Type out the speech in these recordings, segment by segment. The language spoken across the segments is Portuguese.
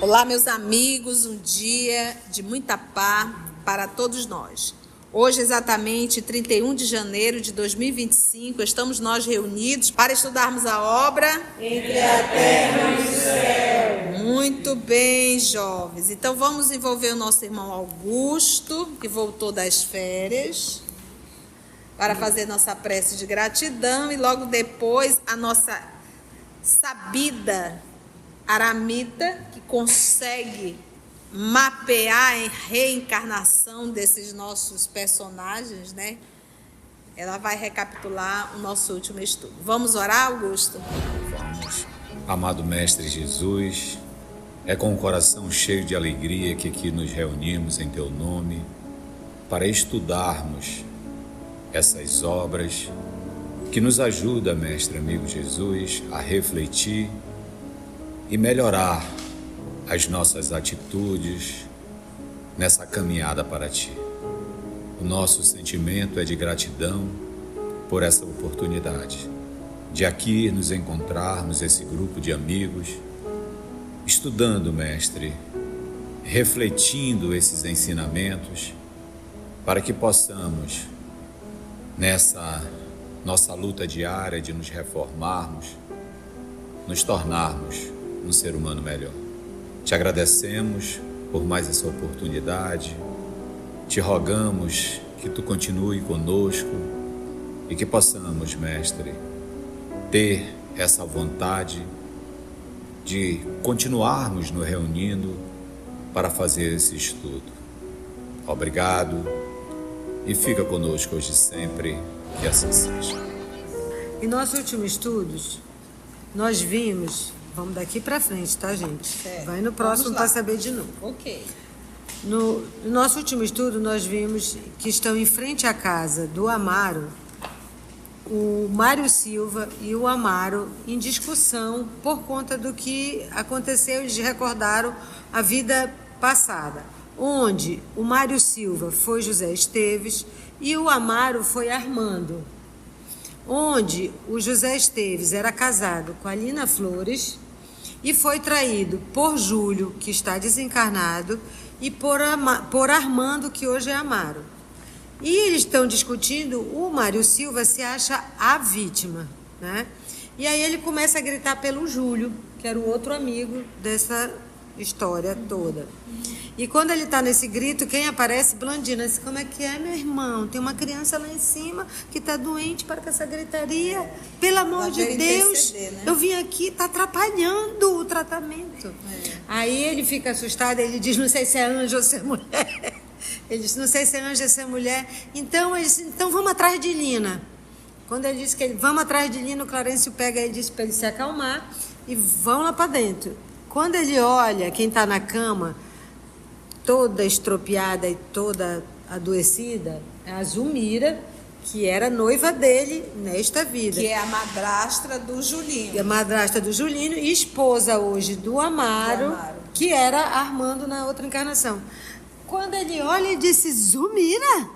Olá, meus amigos, um dia de muita paz para todos nós. Hoje, exatamente 31 de janeiro de 2025, estamos nós reunidos para estudarmos a obra Entre a terra e o céu. Muito bem, jovens. Então, vamos envolver o nosso irmão Augusto, que voltou das férias, para fazer nossa prece de gratidão e logo depois a nossa sabida Aramita, que consegue mapear a reencarnação desses nossos personagens, né? Ela vai recapitular o nosso último estudo. Vamos orar, Augusto? Vamos. Amado Mestre Jesus, é com o coração cheio de alegria que aqui nos reunimos em Teu nome para estudarmos essas obras que nos ajuda, Mestre amigo Jesus, a refletir e melhorar as nossas atitudes nessa caminhada para Ti. O nosso sentimento é de gratidão por essa oportunidade de aqui nos encontrarmos, esse grupo de amigos, estudando, Mestre, refletindo esses ensinamentos para que possamos, nessa nossa luta diária de nos reformarmos, nos tornarmos um ser humano melhor. Te agradecemos por mais essa oportunidade, te rogamos que Tu continue conosco e que possamos, Mestre, ter essa vontade de continuarmos nos reunindo para fazer esse estudo. Obrigado e fica conosco hoje e sempre, que assim seja. Em nossos últimos estudos, nós vimos, vamos daqui para frente, tá, gente? Certo. Vai no próximo para saber de novo. Ok. No nosso último estudo, nós vimos que estão em frente à casa do Amaro, o Mário Silva e o Amaro em discussão por conta do que aconteceu. Eles recordaram a vida passada, onde o Mário Silva foi José Esteves e o Amaro foi Armando, onde o José Esteves era casado com a Lina Flores e foi traído por Júlio, que está desencarnado, e por Armando, que hoje é Amaro. E eles estão discutindo, o Mário Silva se acha a vítima, né? E aí ele começa a gritar pelo Júlio, que era o outro amigo dessa história toda. E quando ele está nesse grito, quem aparece? Blandina. Disse, como é que é, meu irmão? Tem uma criança lá em cima que está doente, para com essa gritaria. Pelo amor de Deus, né? Eu vim aqui, está atrapalhando o tratamento. Aí ele fica assustado, ele diz, não sei se é anjo ou se é mulher. Ele disse, não sei se é anjo ou se é mulher. Então ele disse, então vamos atrás de Lina. Quando ele disse que vamos atrás de Lina, o Clarencio pega e diz para ele se acalmar e vão lá para dentro. Quando ele olha quem está na cama, toda estropiada e toda adoecida, é a Zulmira, que era noiva dele nesta vida. Que é a madrastra do Julinho. Que é a madrastra do Julinho e esposa hoje do Amaro, que era Armando na outra encarnação. Quando ele olha, ele disse, Zulmira,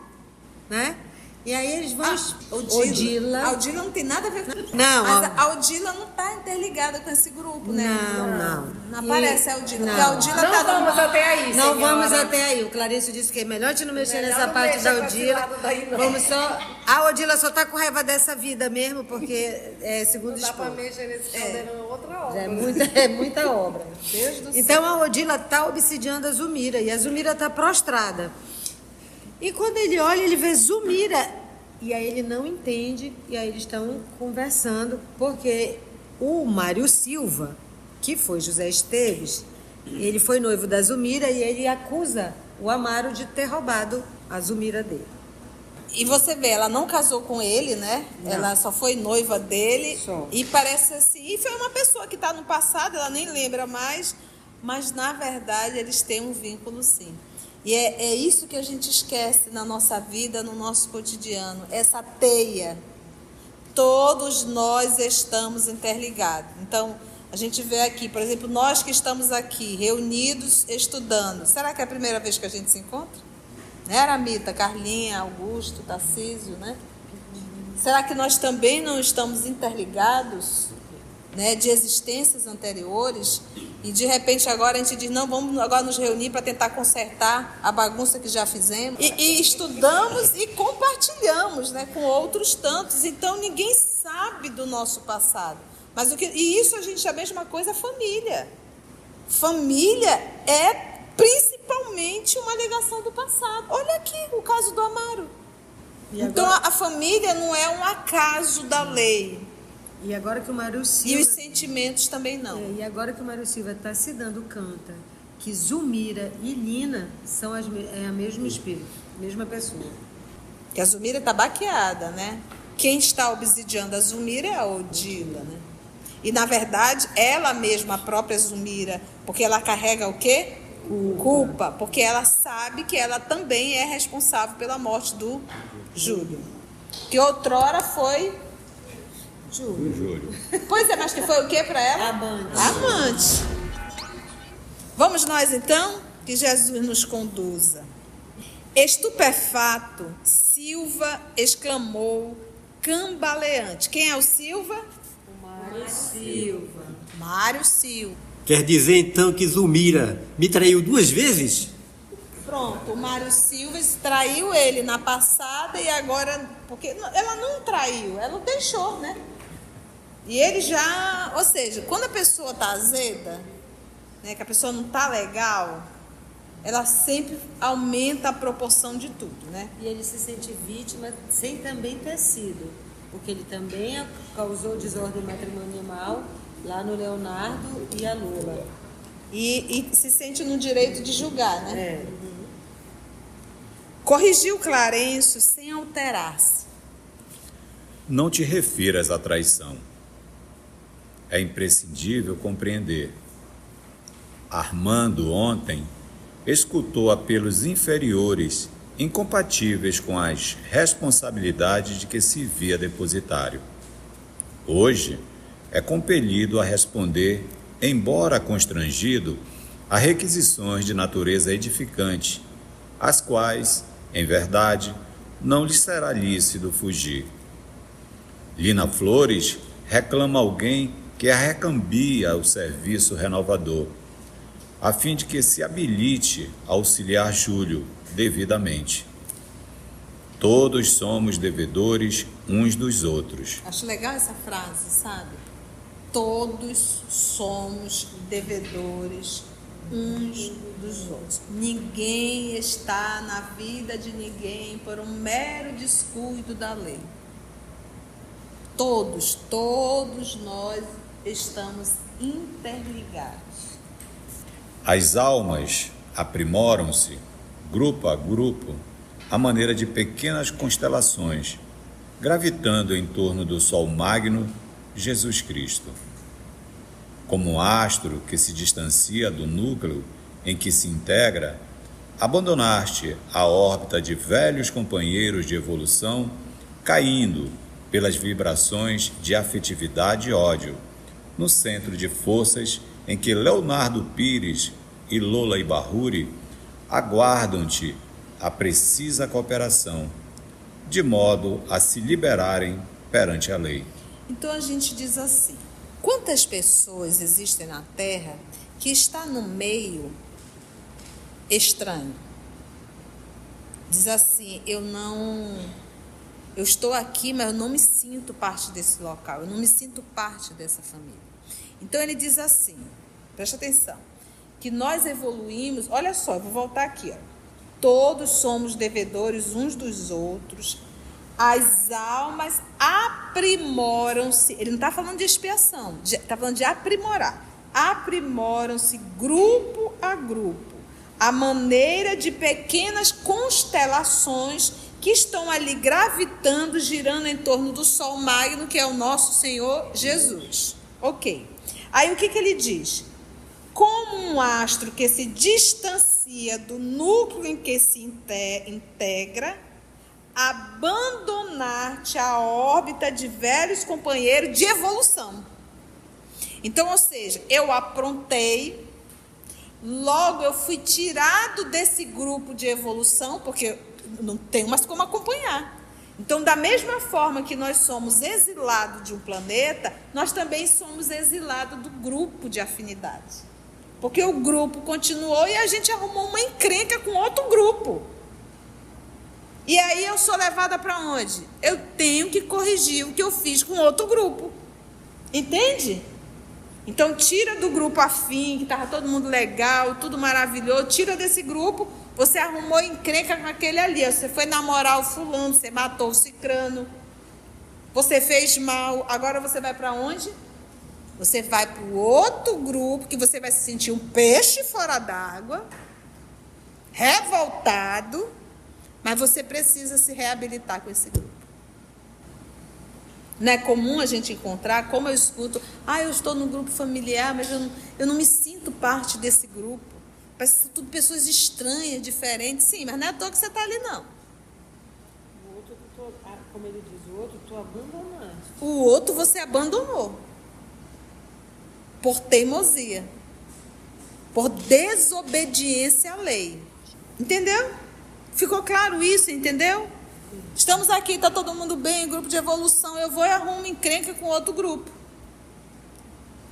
né? E aí eles vão... Odila. A Odila não tem nada a ver com... Não. Mas a Odila não está interligada com esse grupo, né? Não. Não aparece a Odila. Não. Porque a Odila Não vamos até aí, Não senhora. vamos até aí. O Clarencio disse que é melhor te não mexer nessa não parte mexa da com esse Odila. lado daí, não. Vamos só... A Odila só está com raiva dessa vida mesmo, porque é segundo Não dá para esposo. mexer nesse caldeirão, é outra obra. É muita obra. Deus do céu. Então a Odila está obsidiando a Zulmira e a Zulmira está prostrada. E quando ele olha, ele vê Zulmira e aí ele não entende e aí eles estão conversando porque o Mário Silva, que foi José Esteves, ele foi noivo da Zulmira e ele acusa o Amaro de ter roubado a Zulmira dele. E você vê, ela não casou com ele, né? Não. Ela só foi noiva dele. Só. E parece assim... E foi uma pessoa que está no passado, ela nem lembra mais. Mas, na verdade, eles têm um vínculo, sim. E é isso que a gente esquece na nossa vida, no nosso cotidiano. Essa teia. Todos nós estamos interligados. Então, a gente vê aqui, por exemplo, nós que estamos aqui, reunidos, estudando. Será que é a primeira vez que a gente se encontra? Né, Aramita, Carlinha, Augusto, Tarcísio, né? Será que nós também não estamos interligados? né, de existências anteriores, e de repente agora a gente diz, não, vamos agora nos reunir para tentar consertar a bagunça que já fizemos, e estudamos e compartilhamos, né, com outros tantos. Então ninguém sabe do nosso passado, mas e isso a gente, a mesma coisa, família. Família é principalmente uma ligação do passado. Olha aqui o caso do Amaro. Então a família não é um acaso da lei. E agora que o Mário Silva... E os sentimentos também não. E agora que o Mário Silva está se dando conta que Zulmira e Lina são a mesmo espírito, mesma pessoa. Que a Zulmira está baqueada, né? Quem está obsidiando a Zulmira é a Odila, né? E, na verdade, ela mesma, a própria Zulmira, porque ela carrega o quê? Culpa. Porque ela sabe que ela também é responsável pela morte do Júlio. Que outrora foi... Júlio. Pois é, mas que foi o que para ela? Amante. Vamos nós então? Que Jesus nos conduza. Estupefato, Silva exclamou, cambaleante. Quem é o Silva? O Mário Silva. Mário Silva. Quer dizer então que Zulmira me traiu 2 vezes? Pronto, o Mário Silva traiu ele na passada e agora... Porque ela não traiu, ela o deixou, né? E ele já... Ou seja, quando a pessoa está azeda, né, que a pessoa não está legal, ela sempre aumenta a proporção de tudo, né? E ele se sente vítima sem também ter sido, porque ele também causou desordem matrimonial lá no Leonardo e a Lula. E se sente no direito de julgar, né? Corrigiu Clarencio sem alterar-se. Não te refiras à traição. É imprescindível compreender. Armando ontem escutou apelos inferiores, incompatíveis com as responsabilidades de que se via depositário. Hoje é compelido a responder, embora constrangido, a requisições de natureza edificante, às quais, em verdade, não lhe será lícito fugir. Lina Flores reclama alguém que a recambie ao serviço renovador, a fim de que se habilite a auxiliar Júlio devidamente. Todos somos devedores uns dos outros. Acho legal essa frase, sabe? Todos somos devedores uns dos outros. Ninguém está na vida de ninguém por um mero descuido da lei. Todos nós estamos interligados. As almas aprimoram-se, grupo a grupo, à maneira de pequenas constelações, gravitando em torno do Sol Magno, Jesus Cristo. Como um astro que se distancia do núcleo em que se integra, abandonaste a órbita de velhos companheiros de evolução, caindo pelas vibrações de afetividade e ódio, no centro de forças em que Leonardo Pires e Lola Ibarruri aguardam-te a precisa cooperação, de modo a se liberarem perante a lei. Então a gente diz assim, quantas pessoas existem na Terra que está no meio estranho? Diz assim, eu estou aqui, mas eu não me sinto parte desse local, eu não me sinto parte dessa família. Então ele diz assim, presta atenção, que nós evoluímos, olha só, eu vou voltar aqui, ó. Todos somos devedores uns dos outros, as almas aprimoram-se, ele não está falando de expiação, está falando de aprimorar, aprimoram-se grupo a grupo, à maneira de pequenas constelações que estão ali gravitando, girando em torno do Sol Magno, que é o nosso Senhor Jesus. Ok. Aí o que ele diz? Como um astro que se distancia do núcleo em que se integra, abandonar-te a órbita de velhos companheiros de evolução. Então, ou seja, eu aprontei, logo eu fui tirado desse grupo de evolução, porque não tenho mais como acompanhar. Então, da mesma forma que nós somos exilados de um planeta, nós também somos exilados do grupo de afinidade. Porque o grupo continuou e a gente arrumou uma encrenca com outro grupo. E aí eu sou levada para onde? Eu tenho que corrigir o que eu fiz com outro grupo. Entende? Então, tira do grupo afim, que estava todo mundo legal, tudo maravilhoso, tira desse grupo. Você arrumou encrenca com aquele ali. Você foi namorar o fulano, você matou o cicrano. Você fez mal. Agora você vai para onde? Você vai para o outro grupo, que você vai se sentir um peixe fora d'água, revoltado, mas você precisa se reabilitar com esse grupo. Não é comum a gente encontrar, como eu escuto, eu estou no grupo familiar, mas eu não me sinto parte desse grupo. Parece que são tudo pessoas estranhas, diferentes. Sim, mas não é à toa que você está ali, não. O outro, como ele diz, o outro tu abandonaste. O outro você abandonou. Por teimosia. Por desobediência à lei. Entendeu? Ficou claro isso, entendeu? Estamos aqui, está todo mundo bem, grupo de evolução. Eu vou e arrumo encrenca com outro grupo.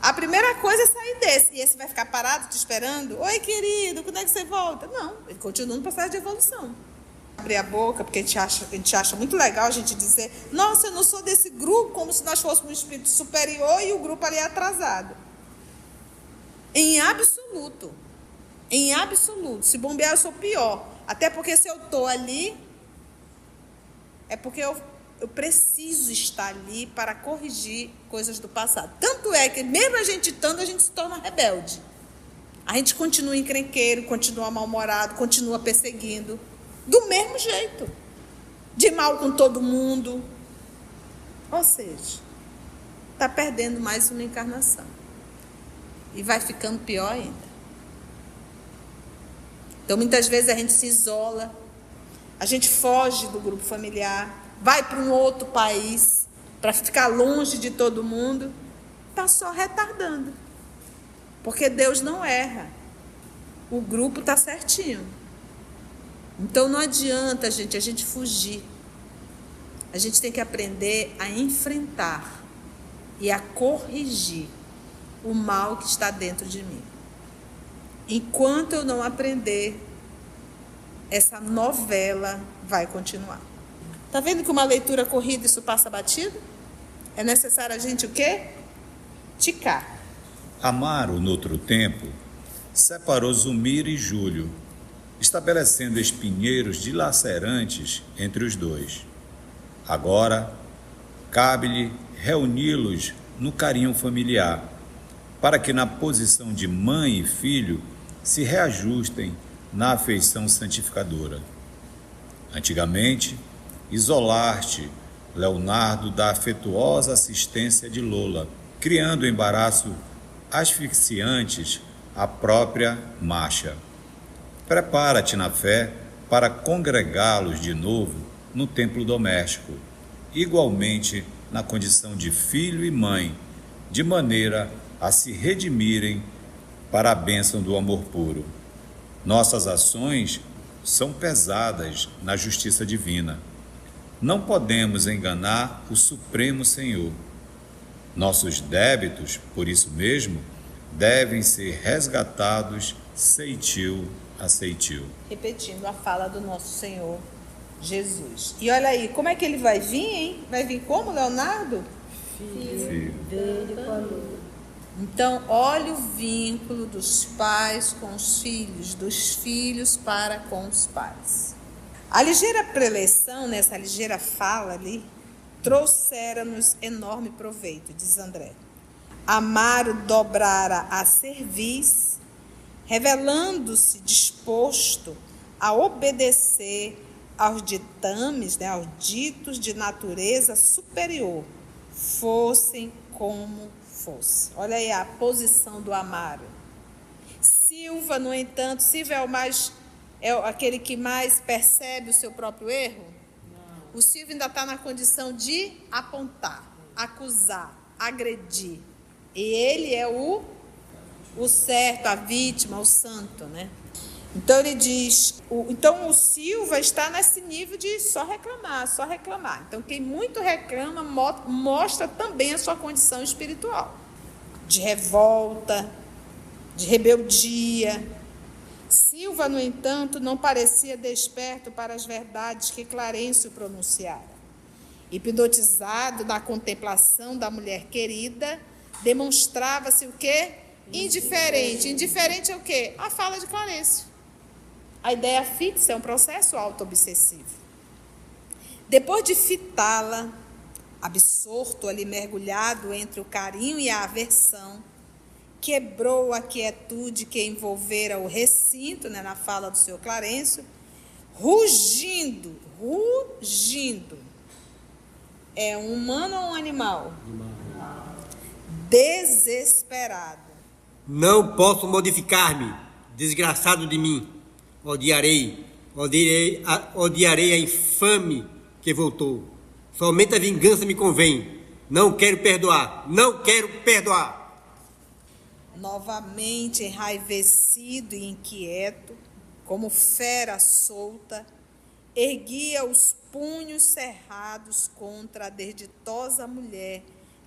A primeira coisa é sair desse. E esse vai ficar parado te esperando? Oi, querido, quando é que você volta? Não, ele continua no processo de evolução. Abrir a boca, porque a gente acha muito legal a gente dizer: nossa, eu não sou desse grupo, como se nós fôssemos um espírito superior e o grupo ali é atrasado. Em absoluto. Em absoluto. Se bombear, eu sou pior. Até porque se eu estou ali, é porque eu preciso estar ali para corrigir coisas do passado. Tanto é que, mesmo a gente estando, a gente se torna rebelde. A gente continua encrenqueiro, continua mal-humorado, continua perseguindo. Do mesmo jeito. De mal com todo mundo. Ou seja, está perdendo mais uma encarnação. E vai ficando pior ainda. Então, muitas vezes a gente se isola. A gente foge do grupo familiar. Vai para um outro país para ficar longe de todo mundo. Está só retardando. Porque Deus não erra. O grupo está certinho. Então não adianta, a gente fugir. A gente tem que aprender a enfrentar e a corrigir o mal que está dentro de mim. Enquanto eu não aprender, essa novela vai continuar. Está vendo que uma leitura corrida isso passa batido? É necessário a gente o quê? Ticar. Amaro, noutro tempo, separou Zumira e Júlio, estabelecendo espinheiros dilacerantes entre os dois. Agora, cabe-lhe reuni-los no carinho familiar, para que na posição de mãe e filho se reajustem na afeição santificadora. Antigamente, isolaste Leonardo da afetuosa assistência de Lola, criando embaraço asfixiantes à própria Masha. Prepara-te na fé para congregá-los de novo no templo doméstico, igualmente na condição de filho e mãe, de maneira a se redimirem para a bênção do amor puro. Nossas ações são pesadas na justiça divina. Não podemos enganar o Supremo Senhor. Nossos débitos, por isso mesmo, devem ser resgatados ceitil a ceitil. Repetindo a fala do nosso Senhor Jesus. E olha aí, como é que ele vai vir, hein? Vai vir como, Leonardo? Filho dele com a Lula. Então, olha o vínculo dos pais com os filhos, dos filhos para com os pais. A ligeira preleição, nessa ligeira fala ali, trouxera-nos enorme proveito, diz André. Amaro dobrara a cerviz, revelando-se disposto a obedecer aos ditames, aos ditos de natureza superior, fossem como fosse. Olha aí a posição do Amaro. Silva, no entanto, Silva é aquele que mais percebe o seu próprio erro? Não. O Silva ainda está na condição de apontar, acusar, agredir. E ele é o certo, a vítima, o santo, né? Então ele diz, então o Silva está nesse nível de só reclamar, só reclamar. Então quem muito reclama mostra também a sua condição espiritual, de revolta, de rebeldia. Silva, no entanto, não parecia desperto para as verdades que Clarencio pronunciara. Hipnotizado na contemplação da mulher querida, demonstrava-se o quê? Indiferente. Indiferente é o quê? A fala de Clarencio. A ideia fixa é um processo auto-obsessivo. Depois de fitá-la, absorto ali, mergulhado entre o carinho e a aversão, quebrou a quietude que envolvera o recinto, né, na fala do senhor Clarencio, rugindo. É um humano ou um animal? Desesperado. Não posso modificar-me, desgraçado de mim. Odiarei a infame que voltou. Somente a vingança me convém. Não quero perdoar. Novamente enraivecido e inquieto, como fera solta, erguia os punhos cerrados contra a desditosa mulher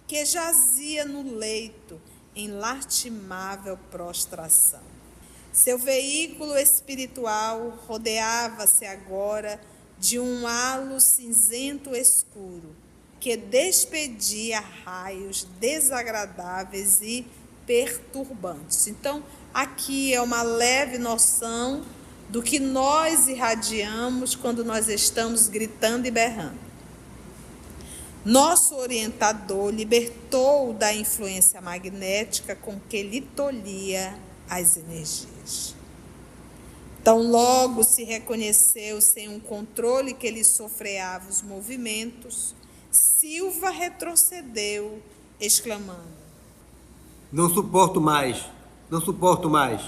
que jazia no leito em lastimável prostração. Seu veículo espiritual rodeava-se agora de um halo cinzento escuro que despedia raios desagradáveis e perturbantes. Então, aqui é uma leve noção do que nós irradiamos quando nós estamos gritando e berrando. Nosso orientador libertou da influência magnética com que lhe tolhia as energias. Tão logo se reconheceu sem um controle que lhe sofreava os movimentos, Silva retrocedeu, exclamando: Não suporto mais.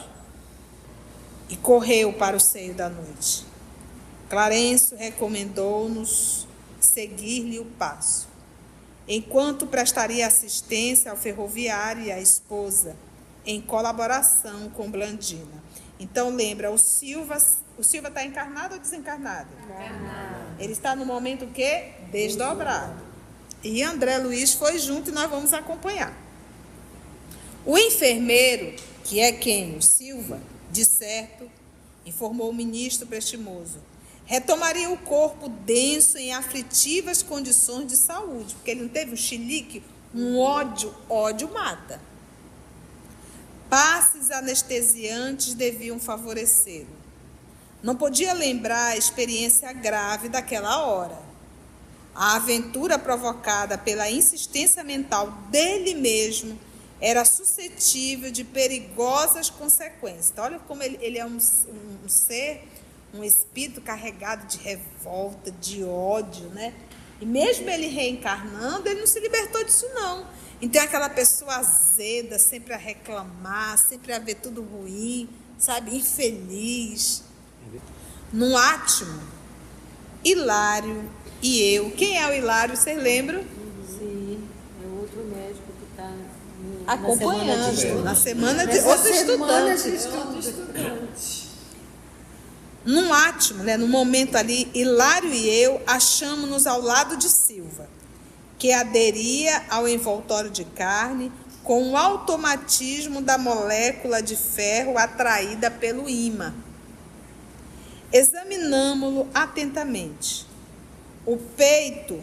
E correu para o seio da noite. Clarencio recomendou-nos seguir-lhe o passo, enquanto prestaria assistência ao ferroviário e à esposa, em colaboração com Blandina. Então, lembra, o Silva está encarnado ou desencarnado? Encarnado. Ele está no momento o quê? Desdobrado. E André Luiz foi junto e nós vamos acompanhar. O enfermeiro, que é quem? O Silva, de certo, informou o ministro prestimoso, retomaria o corpo denso em aflitivas condições de saúde, porque ele não teve um chilique, um ódio mata. Passes anestesiantes deviam favorecê-lo. Não podia lembrar a experiência grave daquela hora. A aventura provocada pela insistência mental dele mesmo era suscetível de perigosas consequências. Então, olha como ele é um ser, um espírito carregado de revolta, de ódio, né? E mesmo ele reencarnando, ele não se libertou disso, não. Então, é aquela pessoa azeda, sempre a reclamar, sempre a ver tudo ruim, sabe? Infeliz. Num átimo, Hilário e eu. Quem é o Hilário, vocês lembram? Sim, é o outro médico que está acompanhando na semana de outro estudante. Num átimo, né, no momento ali, Hilário e eu achamos-nos ao lado de Silva, que aderia ao envoltório de carne com o automatismo da molécula de ferro atraída pelo ímã. Examinamo-lo atentamente. O peito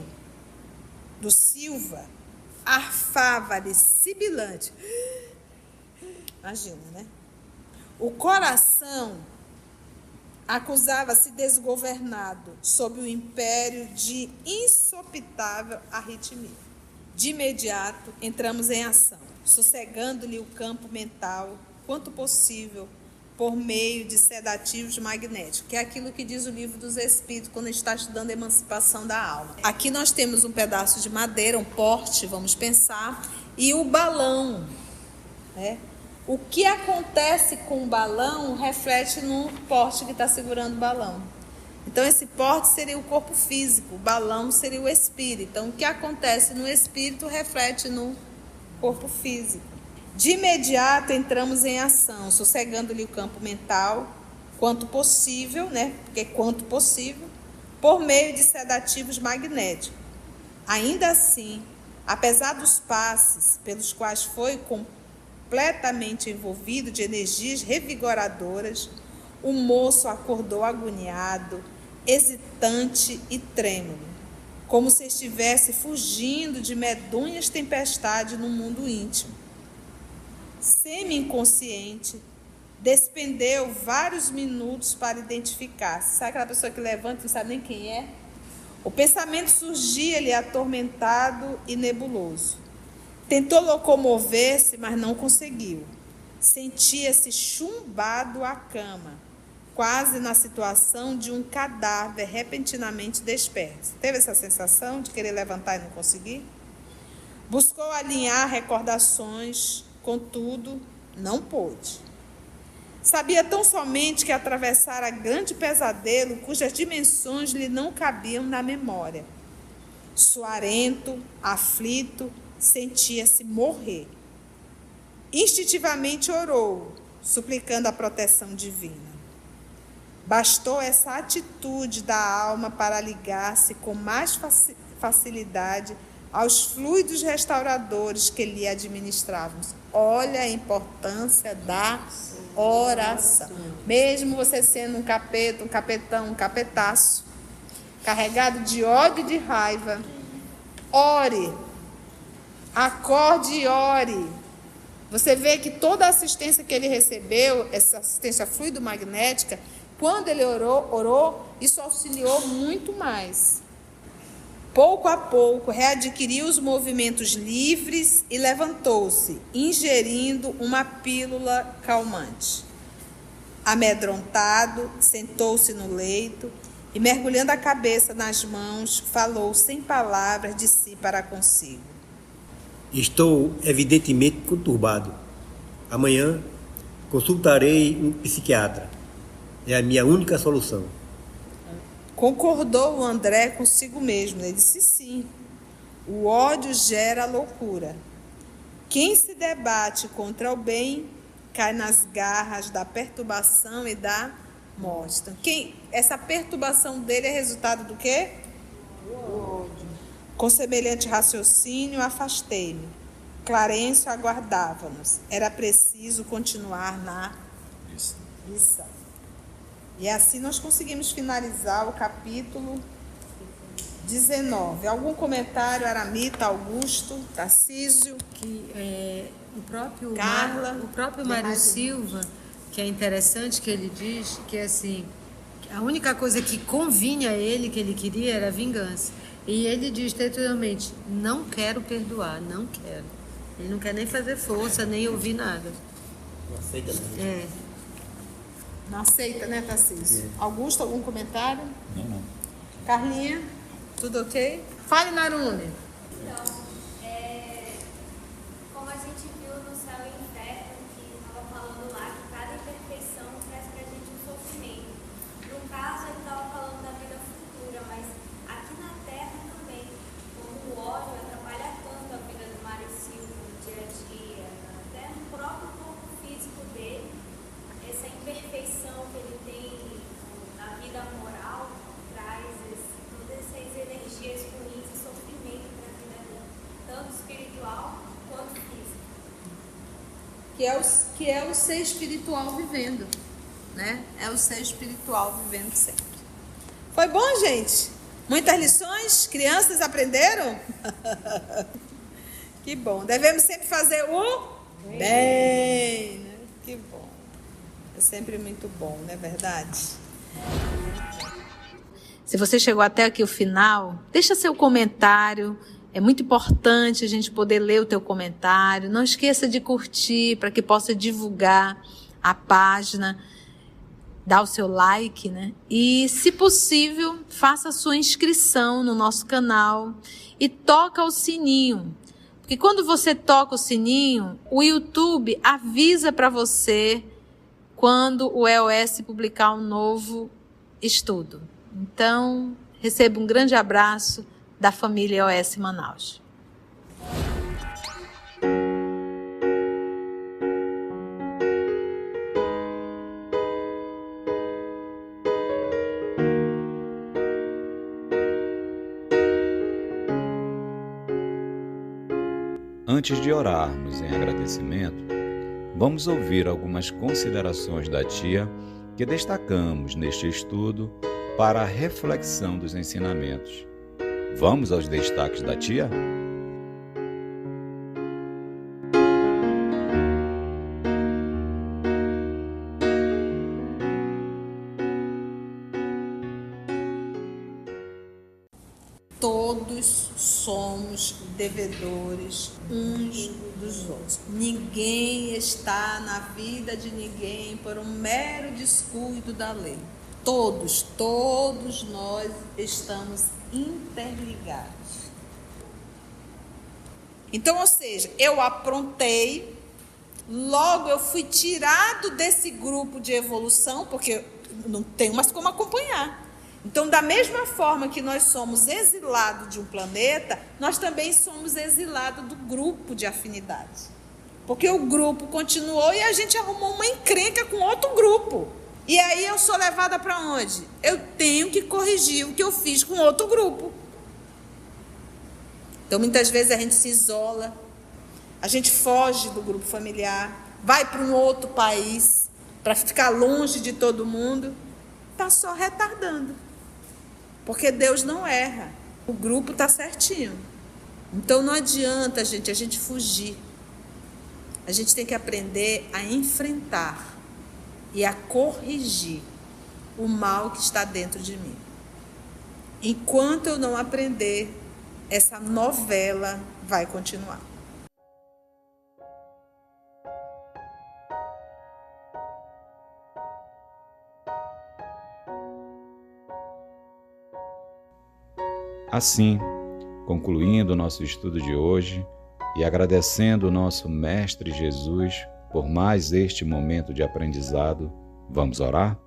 do Silva arfava-lhe sibilante. Imagina, né? O coração acusava-se desgovernado sob o império de insopitável arritmia. De imediato, entramos em ação, sossegando-lhe o campo mental, quanto possível, por meio de sedativos magnéticos, que é aquilo que diz o Livro dos Espíritos, quando a gente está estudando a emancipação da alma. Aqui nós temos um pedaço de madeira, um porte, vamos pensar, e o balão, né? O que acontece com o balão reflete no porte que está segurando o balão. Então, esse porte seria o corpo físico, o balão seria o espírito. Então, o que acontece no espírito reflete no corpo físico. De imediato, entramos em ação, sossegando-lhe o campo mental, quanto possível, né? Porque quanto possível, por meio de sedativos magnéticos. Ainda assim, apesar dos passes pelos quais foi completamente envolvido de energias revigoradoras, o moço acordou agoniado, hesitante e trêmulo, como se estivesse fugindo de medonhas tempestades no mundo íntimo. Semi-inconsciente, despendeu vários minutos para identificar-se. Sabe aquela pessoa que levanta e não sabe nem quem é? O pensamento surgia-lhe atormentado e nebuloso. Tentou locomover-se, mas não conseguiu. Sentia-se chumbado à cama, quase na situação de um cadáver repentinamente desperto. Teve essa sensação de querer levantar e não conseguir? Buscou alinhar recordações, contudo, não pôde. Sabia tão somente que atravessara grande pesadelo cujas dimensões lhe não cabiam na memória. Suarento, aflito, sentia-se morrer. Instintivamente orou, suplicando a proteção divina. Bastou essa atitude da alma para ligar-se com mais facilidade aos fluidos restauradores que lhe administravam. Olha a importância da oração. Mesmo você sendo um capeta, um capetão, um capetaço, carregado de ódio e de raiva, ore, acorde e ore. Você vê que toda a assistência que ele recebeu, essa assistência fluido-magnética, quando ele orou, isso auxiliou muito mais. Pouco a pouco, readquiriu os movimentos livres e levantou-se, ingerindo uma pílula calmante. Amedrontado, sentou-se no leito e, mergulhando a cabeça nas mãos, falou sem palavras de si para consigo. Estou evidentemente conturbado. Amanhã consultarei um psiquiatra. É a minha única solução. Concordou o André consigo mesmo. Ele disse sim. O ódio gera loucura. Quem se debate contra o bem cai nas garras da perturbação e da morte. Então, essa perturbação dele é resultado do quê? Do ódio. Com semelhante raciocínio, afastei-me. Clarencio aguardava-nos. Era preciso continuar na lição. E assim nós conseguimos finalizar o capítulo 19. Algum comentário, Aramita, Augusto, Tarcísio? O próprio Carla, Mário Silva, que é interessante que ele diz que assim, a única coisa que convinha a ele, que ele queria, era a vingança. E ele diz textualmente, não quero perdoar, não quero. Ele não quer nem fazer força, nem ouvir nada. Não aceita nada. É. Não aceita, né, Tarcísio? Augusto, algum comentário? Não. Carlinha, tudo ok? Fale, Narune. Então, como a gente viu no Céu e Inferno, que estava falando lá, que cada imperfeição traz para a gente um sofrimento. No caso, ele estava falando da vida futura, mas aqui na Terra também, como o ódio atrapalha tanto a vida do Mário Silva no dia a dia, até no próprio corpo físico dele, essa imperfeição que ele tem na vida moral traz todas essas energias ruins e sofrimento para a vida dele, tanto espiritual quanto físico. Que é o ser espiritual vivendo, né? É o ser espiritual vivendo sempre. Foi bom, gente? Muitas lições? Crianças aprenderam? Que bom. Devemos sempre fazer o bem, né? Que bom. É sempre muito bom, não é verdade? Se você chegou até aqui o final, deixa seu comentário. É muito importante a gente poder ler o teu comentário. Não esqueça de curtir para que possa divulgar a página. Dá o seu like, né? E, se possível, faça a sua inscrição no nosso canal e toca o sininho. Porque quando você toca o sininho, o YouTube avisa para você quando o EOS publicar um novo estudo. Então, receba um grande abraço da família EOS Manaus. Antes de orarmos em agradecimento, vamos ouvir algumas considerações da tia que destacamos neste estudo para a reflexão dos ensinamentos. Vamos aos destaques da tia? Todos somos devedores uns dos outros. Ninguém está na vida de ninguém por um mero descuido da lei. Todos nós estamos interligados. Então, ou seja, eu aprontei, logo eu fui tirado desse grupo de evolução, porque não tenho mais como acompanhar. Então, da mesma forma que nós somos exilados de um planeta, nós também somos exilados do grupo de afinidade. Porque o grupo continuou e a gente arrumou uma encrenca com outro grupo. E aí eu sou levada para onde? Eu tenho que corrigir o que eu fiz com outro grupo. Então, muitas vezes a gente se isola, a gente foge do grupo familiar, vai para um outro país para ficar longe de todo mundo. Está só retardando. Porque Deus não erra. O grupo está certinho. Então não adianta, gente, a gente fugir. A gente tem que aprender a enfrentar e a corrigir o mal que está dentro de mim. Enquanto eu não aprender, essa novela vai continuar. Assim, concluindo o nosso estudo de hoje e agradecendo o nosso Mestre Jesus por mais este momento de aprendizado, vamos orar?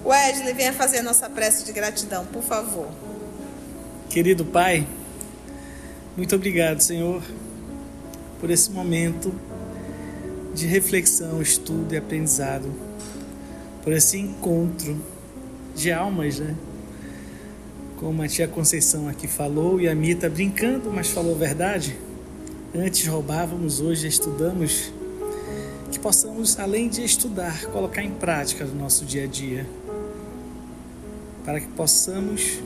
Wesley, venha fazer a nossa prece de gratidão, por favor. Querido Pai, muito obrigado, Senhor, por esse momento de reflexão, estudo e aprendizado, por esse encontro de almas, né? Como a tia Conceição aqui falou, e a Mita brincando, mas falou a verdade. Antes roubávamos, hoje estudamos. Que possamos, além de estudar, colocar em prática no nosso dia a dia, para que possamos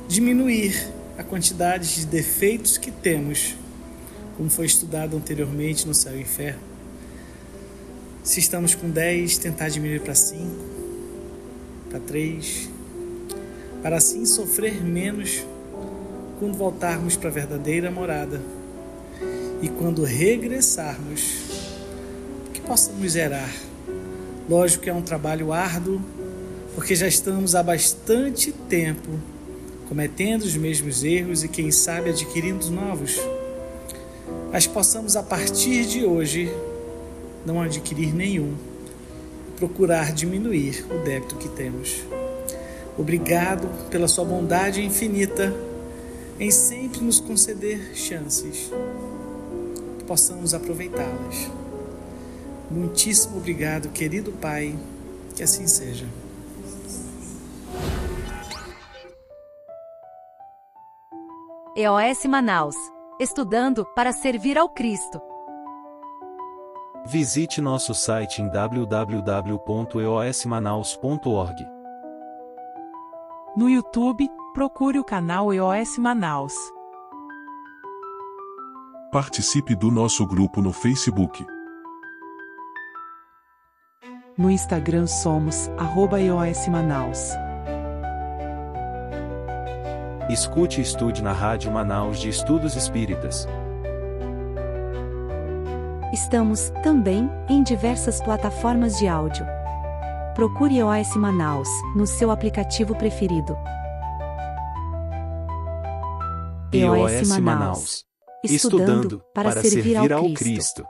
diminuir a quantidade de defeitos que temos, como foi estudado anteriormente no Céu e Inferno. Se estamos com 10, tentar diminuir para 5, para 3, para assim sofrer menos quando voltarmos para a verdadeira morada. E quando regressarmos, que possamos zerar. Lógico que é um trabalho árduo, porque já estamos há bastante tempo cometendo os mesmos erros e, quem sabe, adquirindo novos. Mas possamos, a partir de hoje, não adquirir nenhum, procurar diminuir o débito que temos. Obrigado pela sua bondade infinita em sempre nos conceder chances, que possamos aproveitá-las. Muitíssimo obrigado, querido Pai, que assim seja. EOS Manaus. Estudando para servir ao Cristo. Visite nosso site em www.eosmanaus.org. No YouTube, procure o canal EOS Manaus. Participe do nosso grupo no Facebook. No Instagram somos @EOS Manaus. Escute e estude na Rádio Manaus de Estudos Espíritas. Estamos, também, em diversas plataformas de áudio. Procure EOS Manaus, no seu aplicativo preferido. EOS Manaus. Estudando para servir ao Cristo.